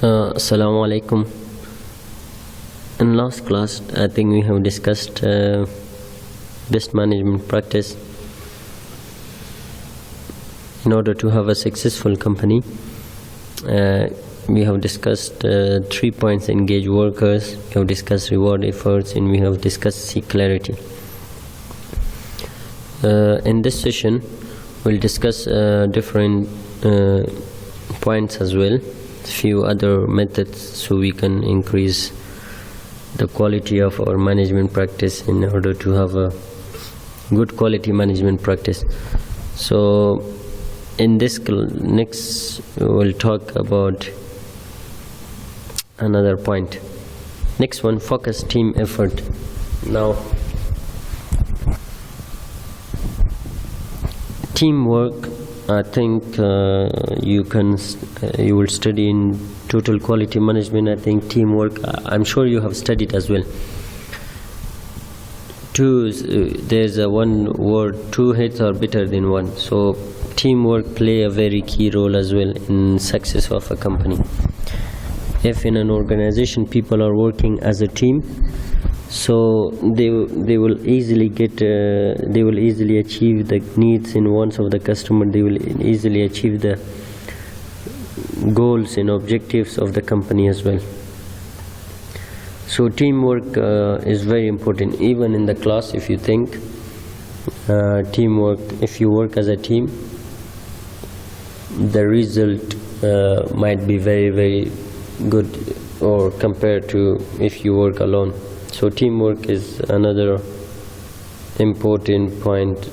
Assalamu alaikum. In last class, I think we have discussed best management practice. In order to have a successful company, we have discussed 3 points: engage workers, we have discussed reward efforts, and we have discussed seek clarity. In this session, we'll discuss different points as well, few other methods, so we can increase the quality of our management practice in order to have a good quality management practice. So in this next we'll talk about another point. Next one, focus team effort. Now, teamwork, I think you will study in total quality management. I think teamwork, I'm sure you have studied as well. There's a one word, two heads are better than one. So teamwork play a very key role as well in success of a company. If in an organization people are working as a team, so they will easily achieve the needs and wants of the customer. They will easily achieve the goals and objectives of the company as well. So teamwork is very important. Even in the class, if you think teamwork, if you work as a team, the result might be very, very good, or compared to if you work alone. So teamwork is another important point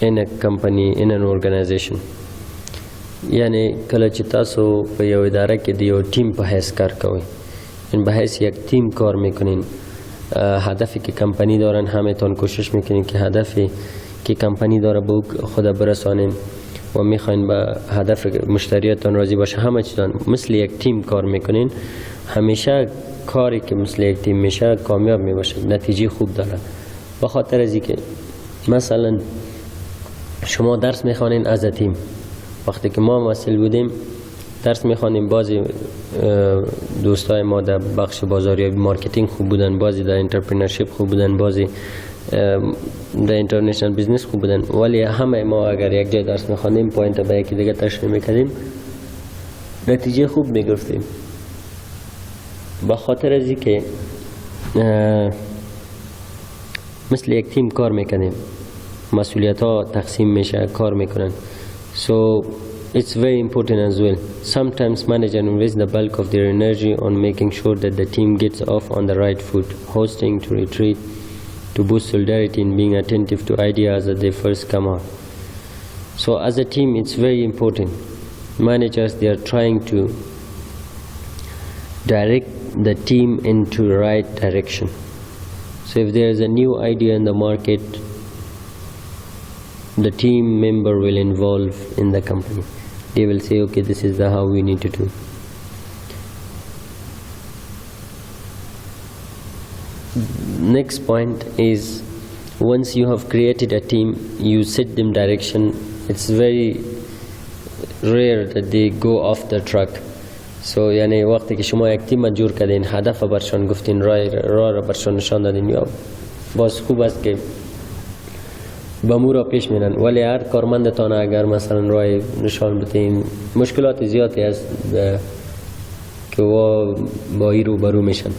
in a company, in an organization. Yani kala چې تاسو په یو اداره کې د یو ټیم په حیث کار کوئ، این به حیث یک تیم کار میکنین، هدفی که کمپانی دارن همتون کوشش میکنین که هدفی که کمپانی داره به خود برسانین و میخواین به هدف مشتریاتون راضی باشه، همه چیزان مثل یک تیم کار میکنین، همیشه کاری که مثل یک تیم میشه کامیاب میباشه، نتیجه خوب داره. به خاطر از اینکه مثلا شما درس میخوانین از تیم، وقتی که ما مسئول بودیم درس میخوانیم، بعضی دوستای ما در بخش بازاریابی مارکتینگ خوب بودن، بعضی در انترپرنورشیپ خوب بودن، بعضی در اینترنشنال بیزنس خوب بودن، ولی همه ما اگر یک جای درس میخوانیم پوینت به یکی دیگه تشریح میکردیم، نتیجه خوب میگرفتیم. به خاطر از اینکه مثل یک تیم کار میکنیم، مسئولیت ها تقسیم میشه، کار میکنن. So it's very important as well. Sometimes managers invest the bulk of their energy on making sure that the team gets off on the right foot, hosting to retreat, to boost solidarity, and being attentive to ideas as they first come out. So as a team, it's very important. Managers, they are trying to direct the team into the right direction. So if there is a new idea in the market, the team member will involve in the company. They will say, okay, this is how we need to do. Next point is, once you have created a team, you set them direction. It's very rare that they go off the track. So یعنی وقتی که شما یک تیم جور کردین، هدف برشان گفتین، راه برشان نشان دادین، یا باز خوب است که با مو را پیش میرن، ولی هر کارمندتان اگر مثلا راه نشان بدین، مشکلات زیادی است که با ای روبرو میشن.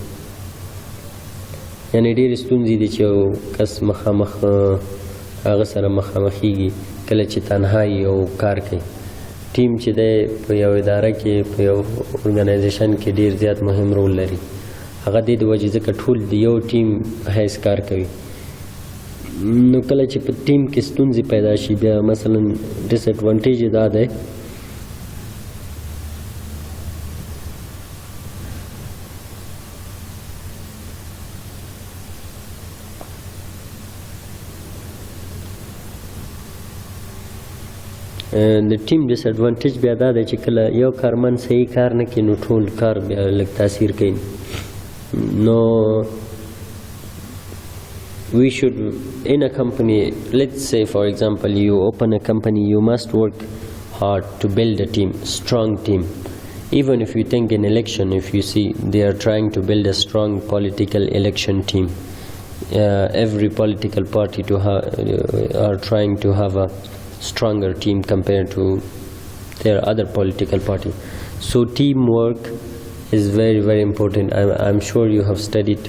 یعنی ډیر ستونزې دي چې یو کس مخامخ هغه سره مخامخیږي کله چې تنهایی او کار کوي. ټیم چې دی په یو اداره کې، په یو ارګنایزیشن کې ډیر زیات مهم رول لري. هغه د دې وجې ځکه ټول د یو ټیم په حیث کار کوي. نو کله چې په ټیم کې ستونزې پیدا شي، بیا مثلا ډیس ایڈوانټیج دا دی د ټیم ډیس ایڈوانټیج بیا دا دی چې کله یو کارمند صحیح کار نه کوي، نو ټول کار بیا لږ تاثیر کوي. نو we should, in a company, let's say for example you open a company, you must work hard to build a team, strong team. Even if you think in election, if you see they are trying to build a strong political election team, every political party are trying to have a stronger team compared to their other political party. So teamwork is very, very important. I'm sure you have studied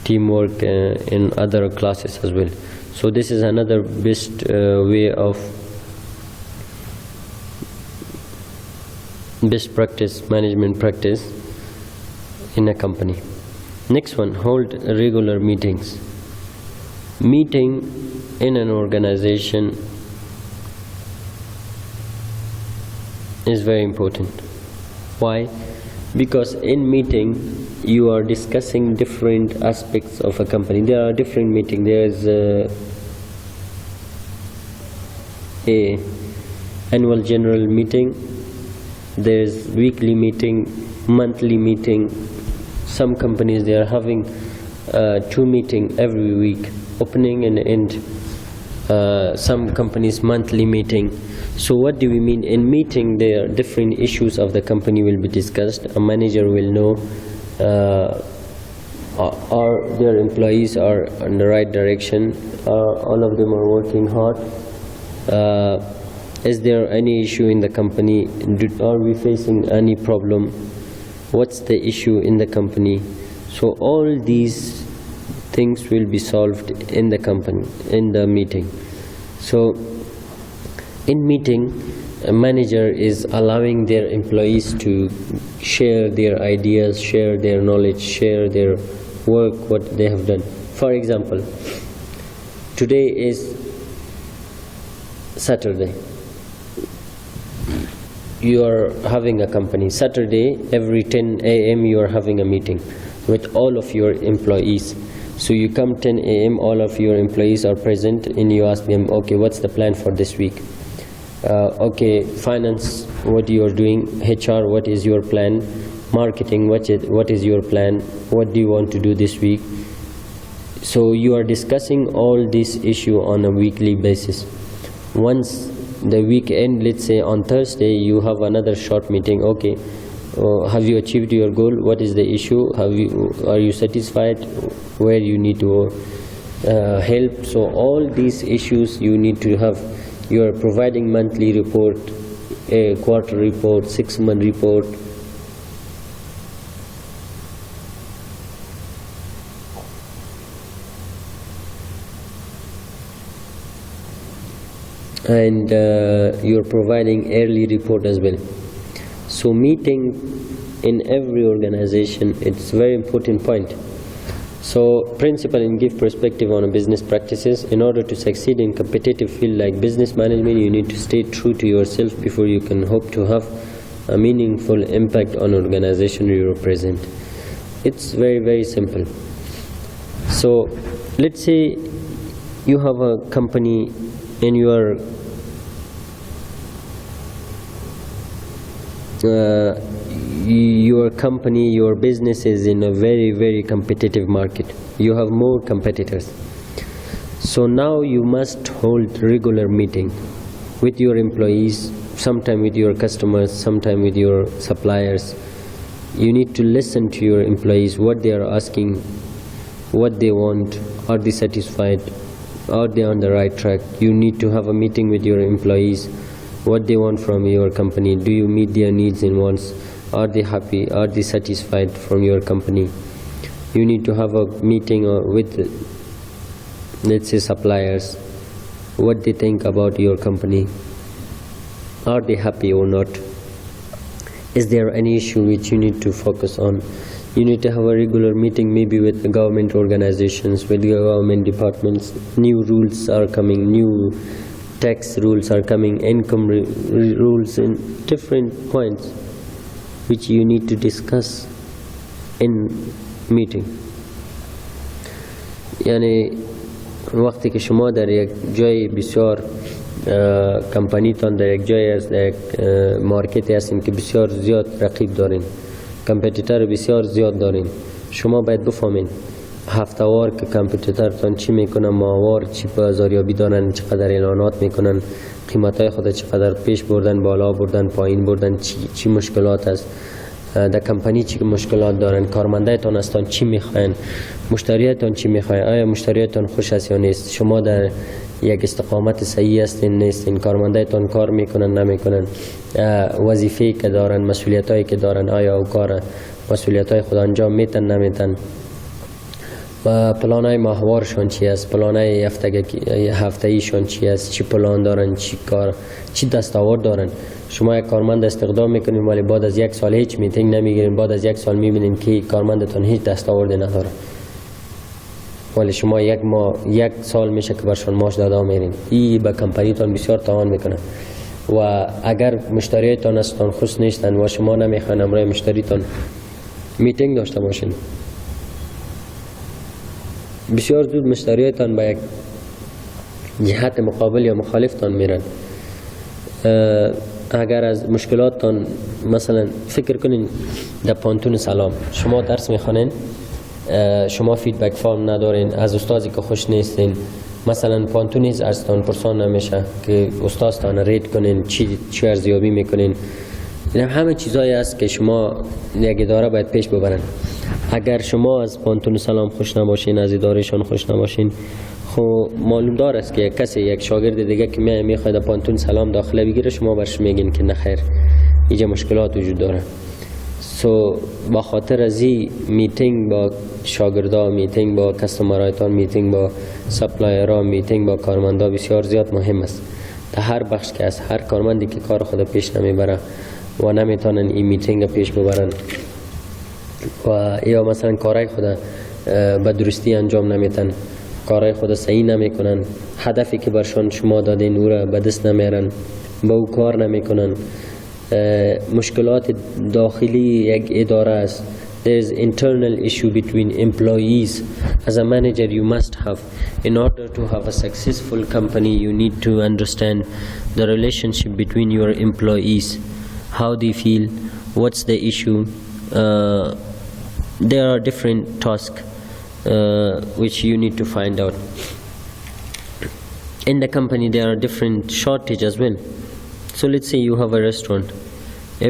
teamwork in other classes as well. So this is another best way of best practice, management practice in a company. Next one, hold regular meetings. Meeting in an organization is very important. Why? Because in meeting you are discussing different aspects of a company. There are different meetings. There is a annual general meeting, there is weekly meeting, monthly meeting. Some companies they are having 2 meetings every week, opening and end. Some companies monthly meeting. So what do we mean? In meeting, there are different issues of the company will be discussed. A manager will know are their employees are in the right direction, all of them are working hard, is there any issue in the company, are we facing any problem, what's the issue in the company. So all these things will be solved in the company, in the meeting. So in meeting, a manager is allowing their employees to share their ideas, share their knowledge, share their work, what they have done. For example, today is Saturday. You are having a company. Saturday, every 10 a.m. you are having a meeting with all of your employees. So you come 10 a.m., all of your employees are present, and you ask them, okay, what's the plan for this week? Okay, finance, what you are doing? HR, what is your plan? Marketing, what is your plan? What do you want to do this week? So you are discussing all this issue on a weekly basis. Once the weekend, let's say on Thursday, you have another short meeting. Okay, have you achieved your goal? What is the issue? Are you satisfied? Where you need to help? So all these issues you need to have. You are providing monthly report, a quarter report, 6-month report. And you are providing yearly report as well. So meeting in every organization, it's a very important point. So principle and give perspective on a business practices. In order to succeed in competitive field like business management, you need to stay true to yourself before you can hope to have a meaningful impact on organization you represent. It's very, very simple. So let's say you have a company and you are your company, your business is in a very, very competitive market. You have more competitors. So now you must hold regular meeting with your employees, sometime with your customers, sometime with your suppliers. You need to listen to your employees, what they are asking, what they want, are they satisfied, are they on the right track. You need to have a meeting with your employees, what they want from your company. Do you meet their needs and wants? Are they happy? Are they satisfied from your company? You need to have a meeting with, let's say, suppliers, what they think about your company. Are they happy or not? Is there any issue which you need to focus on? You need to have a regular meeting maybe with the government organizations, with the government departments. New rules are coming, new tax rules are coming, income rules in different points which you need to discuss in meeting. یعنی وقتی که شما در یک جای بسیار کمپانیتان در یک جای است، در یک مارکتی هستین که بسیار زیاد رقیب دارین، کمپیوتر بسیار زیاد دارین، شما باید بفهمین هفته‌وار که کمپیوترتان چی میکنن، ماهوار چی بازاریابی دارن، چقدر اعلانات میکنن، قیمتای خود چقدر پیش بردن، بالا بردن، پایین بردن، چی مشکلات است در کمپانی، چی مشکلات دارن، کارمندایتان هستن چی میخواین، مشتریاتان چی میخواین، آیا مشتریاتان خوش است یا نیست، شما در یک استقامت صحیح هستین نیستین، کارمندایتان کار میکنن نمیکنن، وظیفه‌ای که دارن، مسئولیتایی که دارن، آیا او کار مسئولیتای خود انجام میتن نمیتن، و پلانای ماهوارشان چی است، پلانای هفته‌ایشان چی است، چی پلان دارن، چی کار، چی دستاورد دارن. شما یک کارمند استخدام میکنین ولی بعد از یک سال هیچ میتینگ نمیگیرین، بعد از یک سال میبینین که کارمندتون هیچ دستاوردی نداره، ولی شما یک سال میشه که برشان ماش داده میرین. این به کمپانیتان بسیار تاوان میکنه. و اگر مشتریتان هستن خوش نیستن و شما نمیخواین امروز مشتریتان میتینگ داشته باشین، بسیار زود مشتریتان به یک جهت مقابل یا مخالفتان میرن. اگر از مشکلاتتان مثلا فکر کنین در پانتون سلام شما درس میخوانین، شما فیدبک فرم ندارین، از استادی که خوش نیستین، مثلا پانتونیز ازتان پرسان نمیشه که استادتان ریت کنین، چی ارزیابی میکنین. این همه چیزایی است که شما یک اداره باید پیش ببرن. اگر شما از پانتون سلام خوش نباشین، از ادارهشان خوش نباشین، خب معلوم دار است که یک شاگرد دیگه که میخواد پانتون سلام داخله بگیره، شما برش میگین که نخیر اینجا مشکلات وجود داره. با خاطر از این میتینگ با شاگردا، میتینگ با کستمرایتان، میتینگ با سپلایرها، میتینگ با کارمندا بسیار زیاد مهم است. در هر بخش که است، هر کارمندی که کار خود پیش نمیبره و نمیتونن این میتینگ پیش ببرن و یا مثلا کارهای خود به درستی انجام نمیتن، کارهای خود صحیح نمیکنن، هدفی که برشان شما دادین او را به دست نمیارن، با او کار نمیکنن، مشکلات داخلی یک اداره است. There is internal issue between employees. As a manager you must have, in order to have a successful company, you need to understand the relationship between your employees. How they feel, what's the issue. There are different tasks which you need to find out. In the company there are different shortage as well. So let's say you have a restaurant.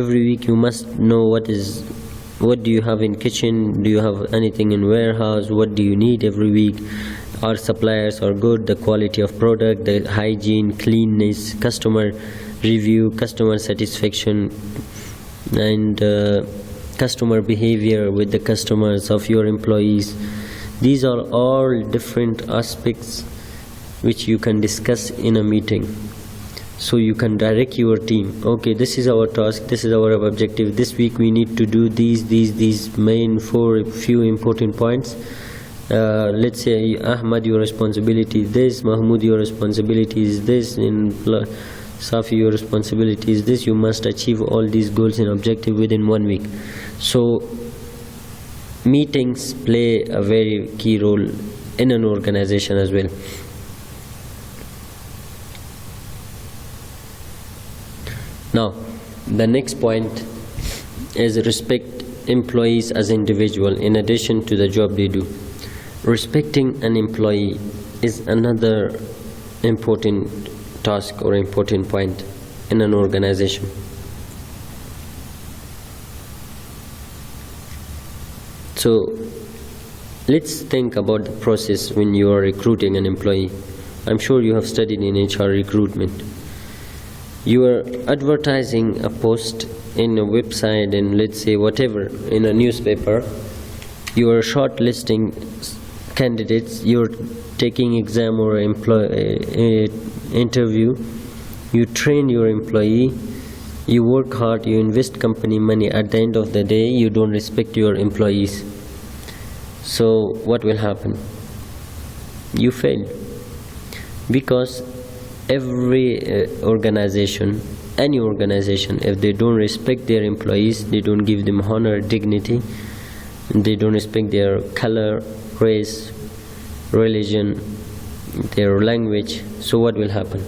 Every week you must know what do you have in kitchen, do you have anything in warehouse, what do you need every week. Our suppliers are good, the quality of product, the hygiene, cleanness, customer review, customer satisfaction, and customer behavior with the customers of your employees. These are all different aspects which you can discuss in a meeting. So you can direct your team. Okay, this is our task, this is our objective. This week we need to do these main few important points. Let's say Ahmad, your responsibility is this, Mahmoud, your responsibility is this, and Safi, your responsibility is this. You must achieve all these goals and objectives within 1 week. So meetings play a very key role in an organization as well. Now, the next point is respect employees as individual in addition to the job they do. Respecting an employee is another important task or important point in an organization. So, let's think about the process when you are recruiting an employee. I'm sure you have studied in HR recruitment. You are advertising a post in a website and let's say whatever, in a newspaper. You are shortlisting candidates, you're taking exam or interview, you train your employee, you work hard, you invest company money. At the end of the day, you don't respect your employees. So what will happen? You fail. Because every organization, any organization, if they don't respect their employees, they don't give them honor, dignity, they don't respect their color, race, religion, their language, so what will happen?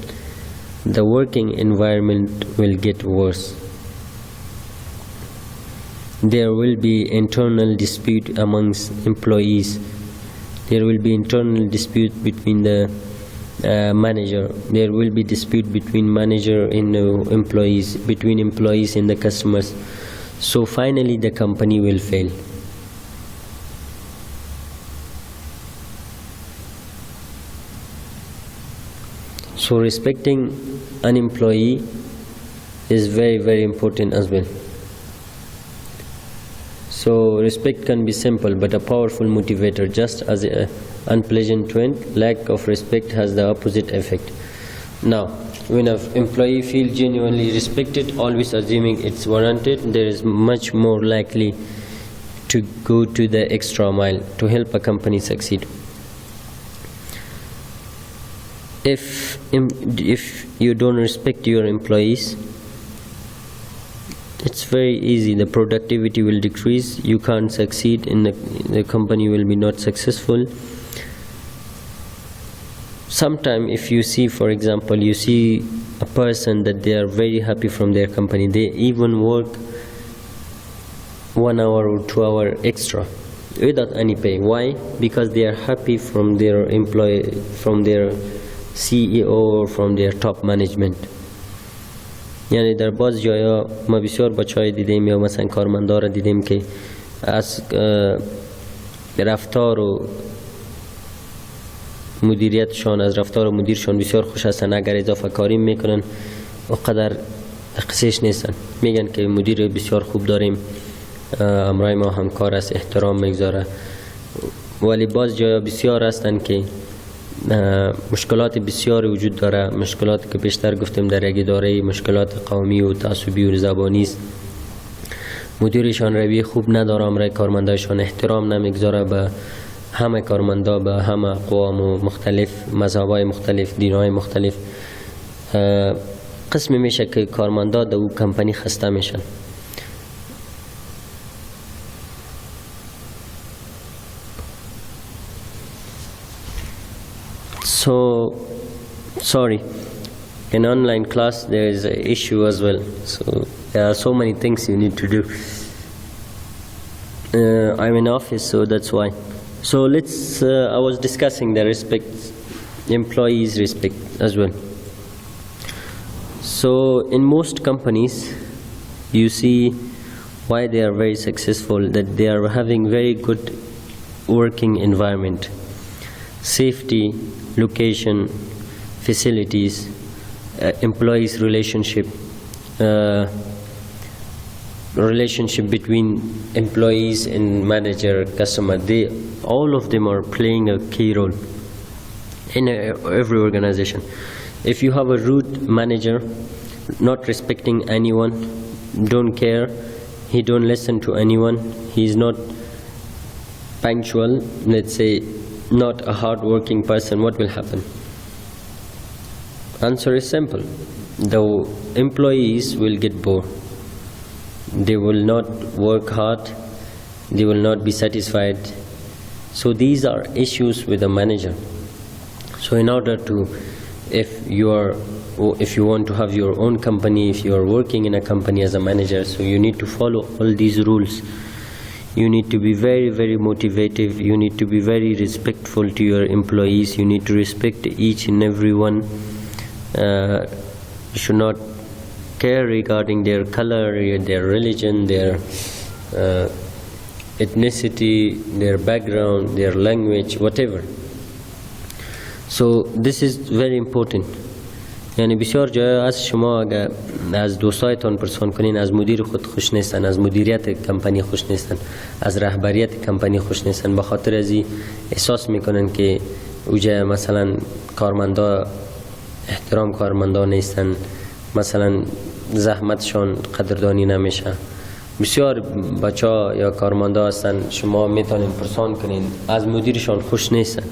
The working environment will get worse. There will be internal dispute amongst employees. There will be internal dispute between the manager. There will be dispute between manager and employees, between employees and the customers. So finally the company will fail. So respecting an employee is very, very important as well. So respect can be simple but a powerful motivator. Just as an unpleasant trend, lack of respect has the opposite effect. Now, when an employee feels genuinely respected, always assuming it's warranted, there is much more likely to go to the extra mile to help a company succeed. If you don't respect your employees, it's very easy. The productivity will decrease. You can't succeed, and the company will be not successful. Sometimes, if you see, for example, you see a person that they are very happy from their company, they even work 1 hour or 2 hours extra without any pay. Why? Because they are happy from their employee, from their CEO or from their top management. یعنی در باز جایا ما بسیار بچه‌های دیدیم یا مثلا کارمندان دیدیم که از رفتار و مدیریتشان، از رفتار مدیرشان بسیار خوش هستن. اگر اضافه کاری میکنن اونقدر قصهش نیستن، میگن که مدیر بسیار خوب داریم، امرای ما همکار است، احترام میگذاره. ولی باز جایا بسیار هستن که مشکلات بسیاری وجود داره، مشکلاتی که بیشتر گفتیم در یک اداره، مشکلات قومی و تعصبی و زبانی است. مدیرشان رویه خوب نداره، امرای کارمندایشان احترام نمیگذاره به همه کارمندا، به همه قوام و مختلف، مذهبای مختلف، دینهای مختلف. قسم میشه که کارمندا در او کمپانی خسته میشن. So, sorry, in online class there is an issue as well. So there are so many things you need to do. I'm in office, so that's why. So let's, I was discussing the respect, employees respect as well. So in most companies, you see why they are very successful, that they are having very good working environment, safety, location, facilities, employees relationship, relationship between employees and manager, customer. They, all of them are playing a key role in every organization. If you have a rude manager, not respecting anyone, don't care, he don't listen to anyone, he's not punctual, let's say, not a hard-working person, what will happen? Answer is simple. The employees will get bored. They will not work hard. They will not be satisfied. So these are issues with the manager. So in order to, if you want to have your own company, if you are working in a company as a manager, so you need to follow all these rules. You need to be very, very motivative. You need to be very respectful to your employees. You need to respect each and every one. You should not care regarding their color, their religion, their ethnicity, their background, their language, whatever. So this is very important. یعنی بسیار جای از شما اگر از دوستایتان پرسان کنین از مدیر خود خوش نیستن، از مدیریت کمپانی خوش نیستن، از رهبریت کمپانی خوش نیستن، به خاطر ازی احساس میکنن که اوجه مثلا کارمندا احترام کارمندا نیستن، مثلا زحمتشان قدردانی نمیشه. بسیار بچه یا کارمندا هستن شما میتونین پرسان کنین از مدیرشان خوش نیستن،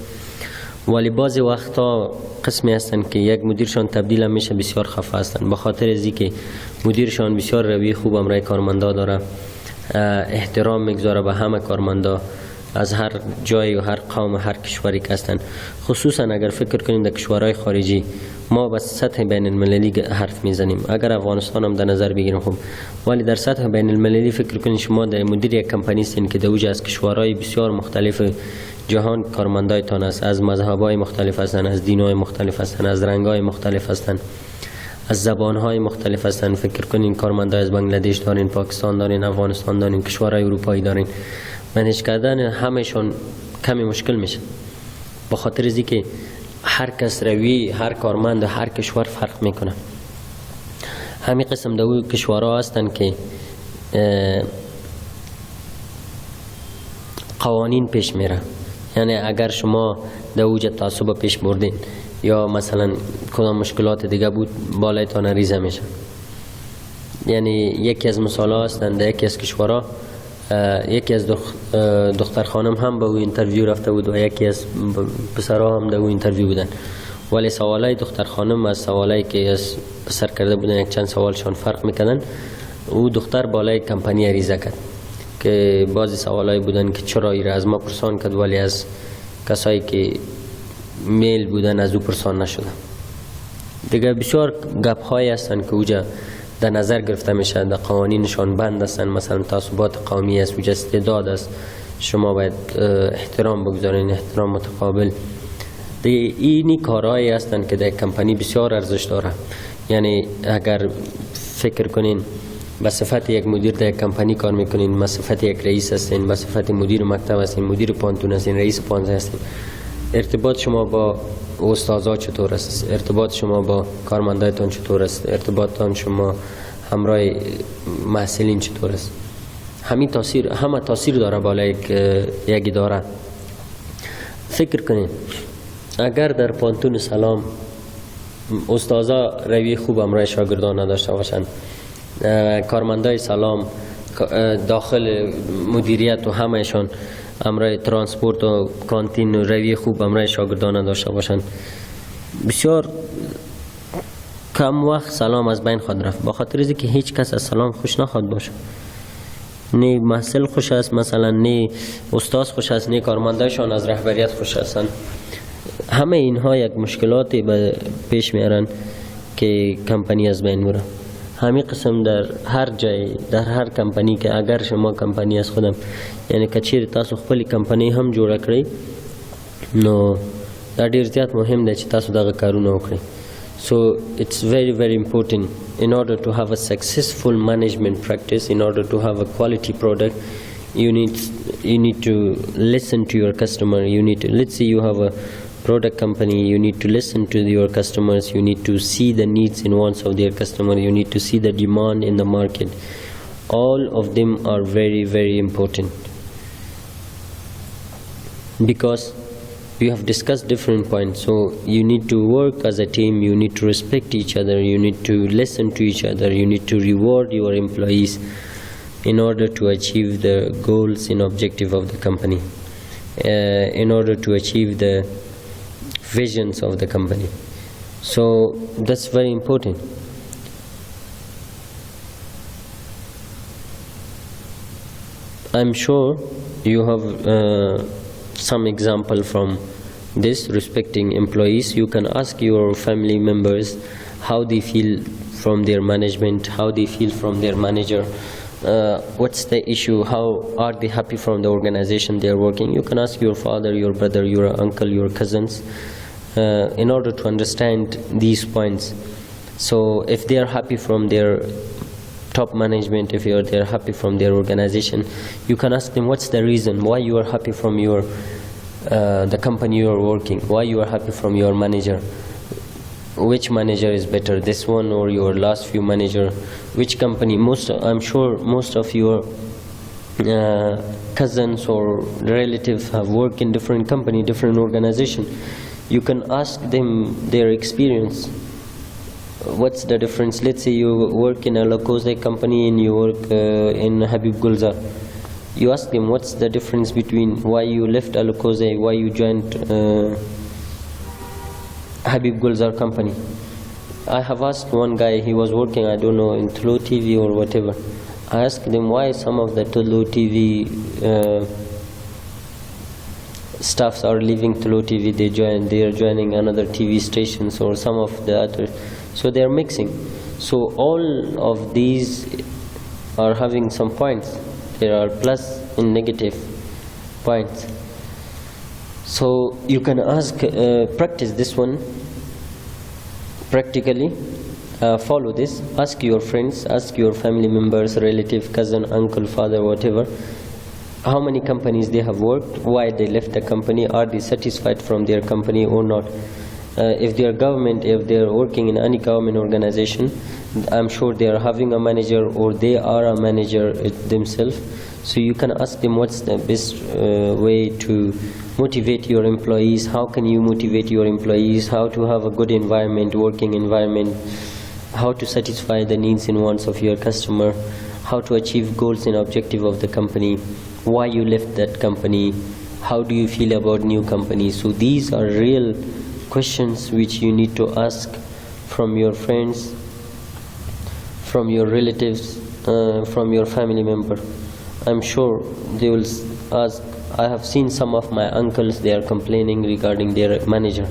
ولی بعضی وقتا قسمی هستن که یک مدیرشان تبدیل میشه بسیار خفه هستن، به خاطر ازی که مدیرشان بسیار رویه خوب امرای کارمندا داره، احترام میگذاره به همه کارمندا از هر جای و هر قوم و هر کشوری که هستن. خصوصا اگر فکر کنیم در کشورهای خارجی، ما بس سطح بین المللی حرف میزنیم، اگر افغانستان هم در نظر بگیریم خوب، ولی در سطح بین المللی فکر کنید شما در مدیر یک کمپانی هستین که دوجه از کشورهای بسیار مختلف جهان کارمندایتان است، از مذهب‌های مختلف هستند، از دین‌های مختلف هستند، از رنگ‌های مختلف هستند، از زبان‌های مختلف هستند. فکر کنین کارمندای از بنگلادش دارین، پاکستان دارین، افغانستان دارین، کشورهای اروپایی دارین. منیج کردن همه‌شون کمی مشکل میشه، به خاطر از اینکه هر کس روی هر کارمند و هر کشور فرق میکنه. همین قسم دو کشورها هستند که قوانین پیش میره، یعنی اگر شما دوجه تعصب پیش بردین یا مثلا کدام مشکلات دیگه بود بالایتان ریزه میشه. یعنی یکی از مثال ها هستند یکی از کشورها، یکی از دختر خانم هم به او اینترویو رفته بود و یکی از پسرها هم به او اینترویو بودن، ولی سوالای دختر خانم از سوالایی که از پسر کرده بودن یک چند سوالشان فرق میکردن. او دختر بالای کمپانی ریزه کرد که بعضی سوالایی بودن که چرا ایره از ما پرسان کرد ولی از کسایی که میل بودن از او پرسان نشده. دیگه بسیار گپ هایی هستن که اوجا در نظر گرفته میشه، در قوانینشان بند هستن. مثلا تعصبات قومی است، اوجا استعداد است، شما باید احترام بگذارین، احترام متقابل. دیگه اینی کارهایی هستن که در کمپانی بسیار ارزش داره. یعنی اگر فکر کنین به صفت یک مدیر در کمپانی کار میکنین، به صفت یک رئیس هستین، به صفت مدیر مکتب هستین، مدیر پانتون هستین، رئیس پانزه هستین، ارتباط شما با استادا چطور است؟ ارتباط شما با کارمندایتان چطور است؟ ارتباطتان شما همراه محصلین چطور است؟ همه تاثیر داره بالای یک اداره. فکر کنین اگر در پانتون سلام استادا روی خوب همراه شاگردان نداشته باشند، کارمندای سلام داخل مدیریت و همهشان همراه ترانسپورت و کانتین و روی خوب همراه شاگردان داشته باشند، بسیار کم وقت سلام از بین خود رفت، با خاطر از که هیچ کس از سلام خوش نخواد باشه. نه محصل خوش است، مثلا نه استاد خوش است، نه کارمندایشان از رهبریت خوش هستند. همه اینها یک مشکلاتی به پیش میارن که کمپانی از بین میره. همین قسم در هر جای، در هر کمپانی که اگر شما کمپانی از خودم، یعنی کچیر تاسو خپل کمپانی هم جوړ کړئ، نو دا ډیر زیات مهم دی چې تاسو دغه کارونه وکړئ. So it's very very important in order to have a successful management practice, in order to have a quality product, you need to listen to your customer. You need to, let's say you have a product company, you need to listen to your customers, you need to see the needs and wants of their customer, you need to see the demand in the market. All of them are very very important, because we have discussed different points. So you need to work as a team, you need to respect each other, you need to listen to each other, you need to reward your employees in order to achieve the goals and objective of the company, in order to achieve the visions of the company. So that's very important. I'm sure you have some example from this, respecting employees. You can ask your family members how they feel from their management, how they feel from their manager, what's the issue, how are they happy from the organization they are working. You can ask your father, your brother, your uncle, your cousins, in order to understand these points. So if they are happy from their top management, if they are happy from their organization, you can ask them what's the reason why you are happy from your the company you are working, why you are happy from your manager, which manager is better, this one or your last few manager, which company. I'm sure most of your cousins or relatives have worked in different company, different organization. You can ask them their experience. What's the difference? Let's say you work in a Lacoste company and you work in Habib Gulzar. You ask them what's the difference between why you left Lacoste, why you joined Habib Gulzar company. I have asked one guy, he was working, I don't know, in Tulu TV or whatever. I asked them why some of the Tulu TV staffs are leaving Tulu TV, they are joining another TV stations or some of the other. So they are mixing. So all of these are having some points. There are plus and negative points. So you can ask, practice this one practically. Follow this. Ask your friends, ask your family members, relative, cousin, uncle, father, whatever, how many companies they have worked, why they left the company, are they satisfied from their company or not. If they are government, if they are working in any government organization, I'm sure they are having a manager or they are a manager themselves. So you can ask them what's the best way to motivate your employees, how can you motivate your employees, how to have a good environment, working environment, how to satisfy the needs and wants of your customer, how to achieve goals and objective of the company, why you left that company, how do you feel about new company. So these are real questions which you need to ask from your friends, from your relatives, from your family member. I'm sure they will ask. I have seen some of my uncles, they are complaining regarding their manager.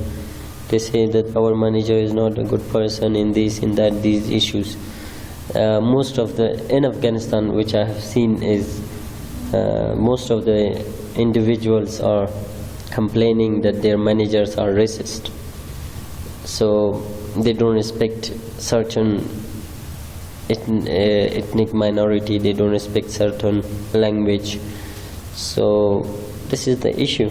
They say that our manager is not a good person in this, in that, these issues. Most of in Afghanistan, which I have seen, is most of the individuals are complaining that their managers are racist. So they don't respect certain ethnic minority, they don't respect certain language. So this is the issue.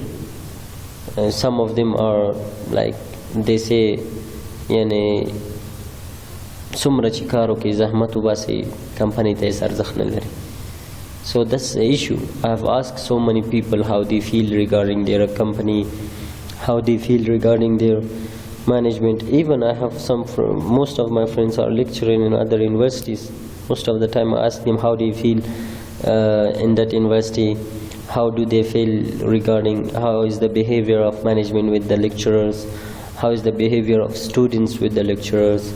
Some of them are like, they say, yani sumra chikaro ki zahmatu basi company te sarzakh na lari. So that's the issue. I have asked so many people how they feel regarding their company, how they feel regarding their management. Even I have most of my friends are lecturing in other universities. Most of the time I ask them how they feel in that university, how do they feel regarding how is the behavior of management with the lecturers, how is the behavior of students with the lecturers.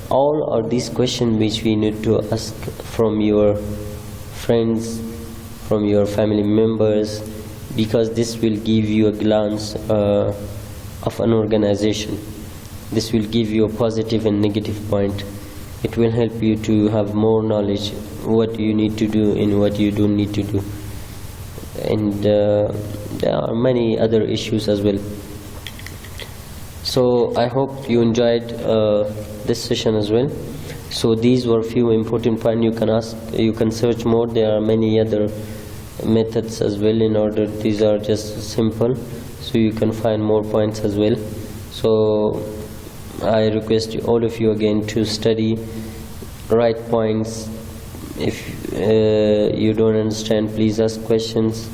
All are these questions which we need to ask from your friends, from your family members, because this will give you a glance of an organization. This will give you a positive and negative point. It will help you to have more knowledge what you need to do and what you don't need to do. And there are many other issues as well. So I hope you enjoyed this session as well. So these were few important points. You can ask, you can search more. There are many other methods as well in order. These are just simple, so you can find more points as well. So I request you, all of you again, to study, write points. If you don't understand, please ask questions.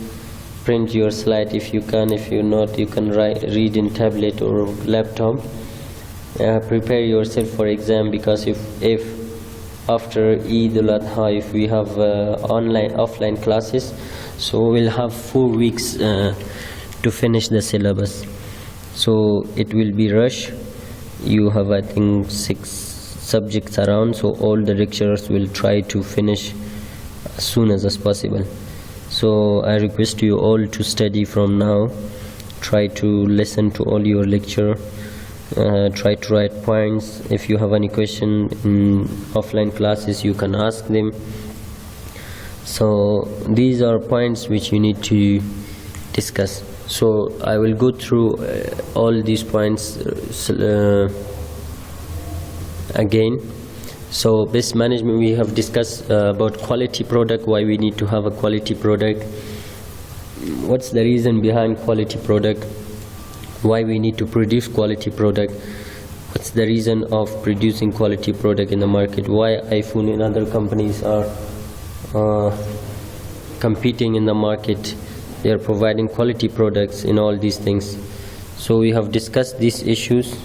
Print your slide if you can. If you not, you can read in tablet or laptop. Prepare yourself for exam, because if after Eid al-Adha, if we have offline classes, so we'll have 4 weeks to finish the syllabus. So it will be rush. You have, I think, 6 subjects around, so all the lecturers will try to finish as soon as possible. So I request you all to study from now. Try to listen to all your lecture. Try to write points. If you have any question in offline classes, you can ask them. So these are points which you need to discuss. So I will go through all these points again. So best management, we have discussed about quality product, why we need to have a quality product, what's the reason behind quality product, why we need to produce quality product, what's the reason of producing quality product in the market, why iPhone and other companies are competing in the market, they are providing quality products in all these things. So we have discussed these issues.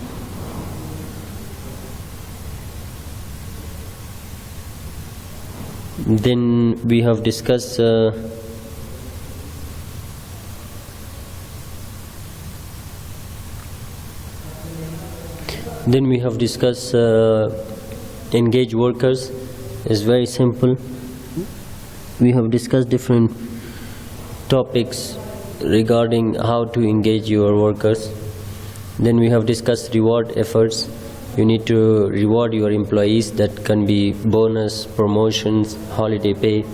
Then we have discussed engage workers. Is very simple. We have discussed different topics regarding how to engage your workers. Then we have discussed reward efforts. You need to reward your employees. That can be bonus, promotions, holiday pay,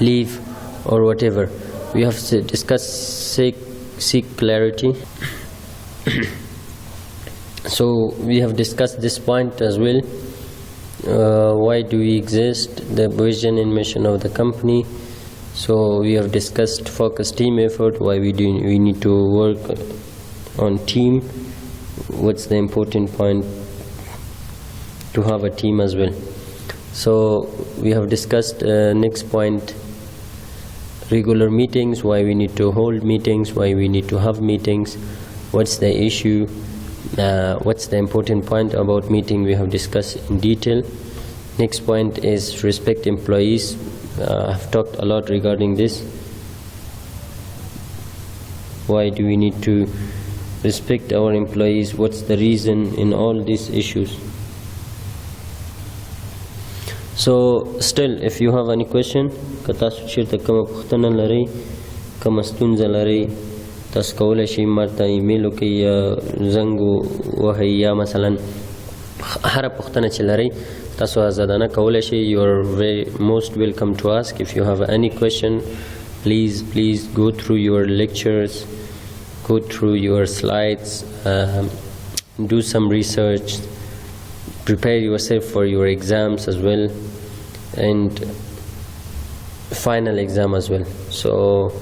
leave, or whatever. We have discussed seek clarity. So we have discussed this point as well. Why do we exist? The vision and mission of the company. So we have discussed focused team effort. Why we need to work on team. What's the important point to have a team as well. So we have discussed next point, regular meetings, why we need to hold meetings, why we need to have meetings, what's the issue, what's the important point about meeting, we have discussed in detail. Next point is respect employees. I've talked a lot regarding this. Why do we need to respect our employees? What's the reason in all these issues? So still, if you have any question, katasu chirta kama pukhtana lari, kama stunza lari, tas kawla shi marta email ki ya zangu wahi ya masalan hara pukhtana chilari, tasu azadana kawla shi. You are very most welcome to ask. If you have any question, please go through your lectures, go through your slides, do some research, prepare yourself for your exams as well, and final exam as well. So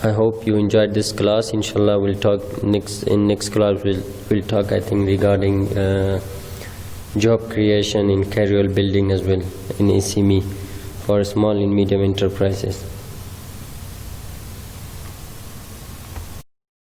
I hope you enjoyed this class. Inshallah, we'll talk in next class. We'll talk, I think, regarding job creation in career building as well in SME for small and medium enterprises.